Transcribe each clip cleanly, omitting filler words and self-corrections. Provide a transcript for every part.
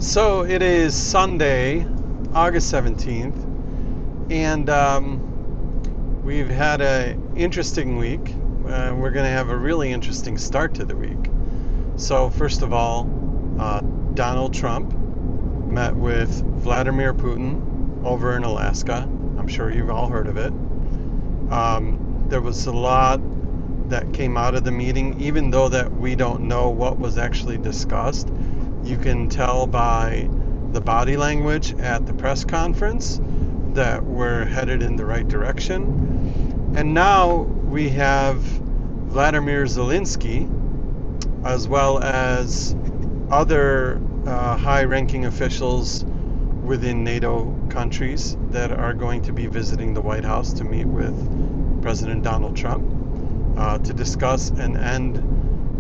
So it is Sunday, August 17th, and we've had an interesting week. We're going to have a really interesting start to the week. So, first of all, Donald Trump met with Vladimir Putin over in Alaska. I'm sure you've all heard of it. There was a lot that came out of the meeting, even though that we don't know what was actually discussed. You can tell by the body language at the press conference that we're headed in the right direction. And now we have Vladimir Zelensky, as well as other high-ranking officials within NATO countries that are going to be visiting the White House to meet with President Donald Trump to discuss an end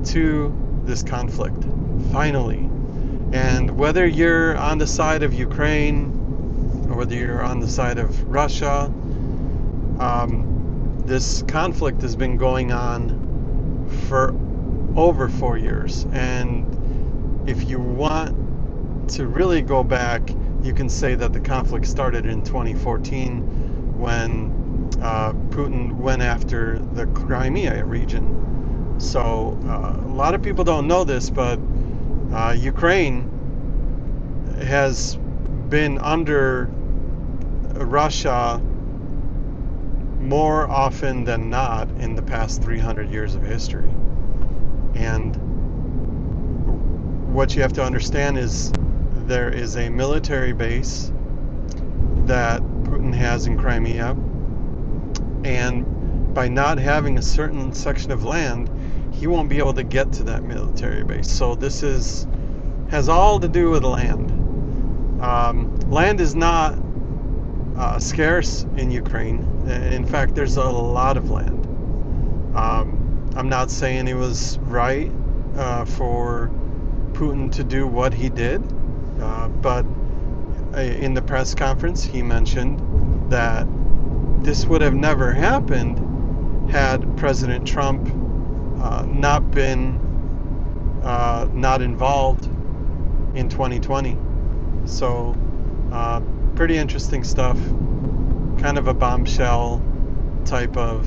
to this conflict, finally. And whether you're on the side of Ukraine or whether you're on the side of Russia, this conflict has been going on for over 4 years. And if you want to really go back, you can say that the conflict started in 2014 when Putin went after the Crimea region. So a lot of people don't know this, but Ukraine has been under Russia more often than not in the past 300 years of history. And what you have to understand is there is a military base that Putin has in Crimea, and by not having a certain section of land, he won't be able to get to that military base. So this has all to do with land. Land is not scarce in Ukraine. In fact, there's a lot of land. I'm not saying it was right for Putin to do what he did, but in the press conference he mentioned that this would have never happened had President Trump not been not involved in 2020. So pretty interesting stuff, kind of a bombshell type of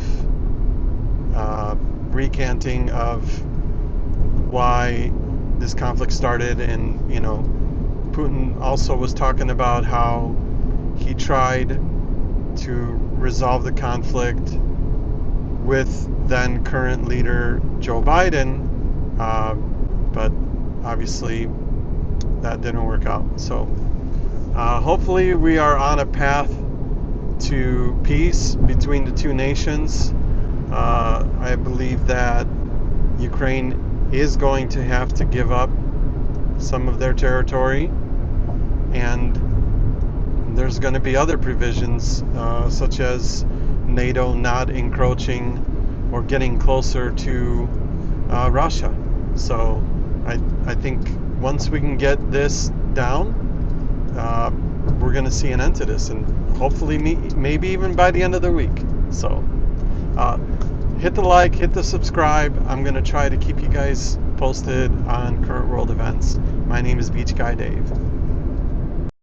recanting of why this conflict started. And Putin also was talking about how he tried to resolve the conflict with then current leader Joe Biden, but obviously that didn't work out. So hopefully we are on a path to peace between the two nations. I believe that Ukraine is going to have to give up some of their territory, and there's going to be other provisions such as NATO not encroaching or getting closer to Russia. So I think once we can get this down, we're going to see an end to this, and hopefully maybe even by the end of the week. So hit the like, hit the subscribe. I'm going to try to keep you guys posted on current world events. My name is Beach Guy Dave.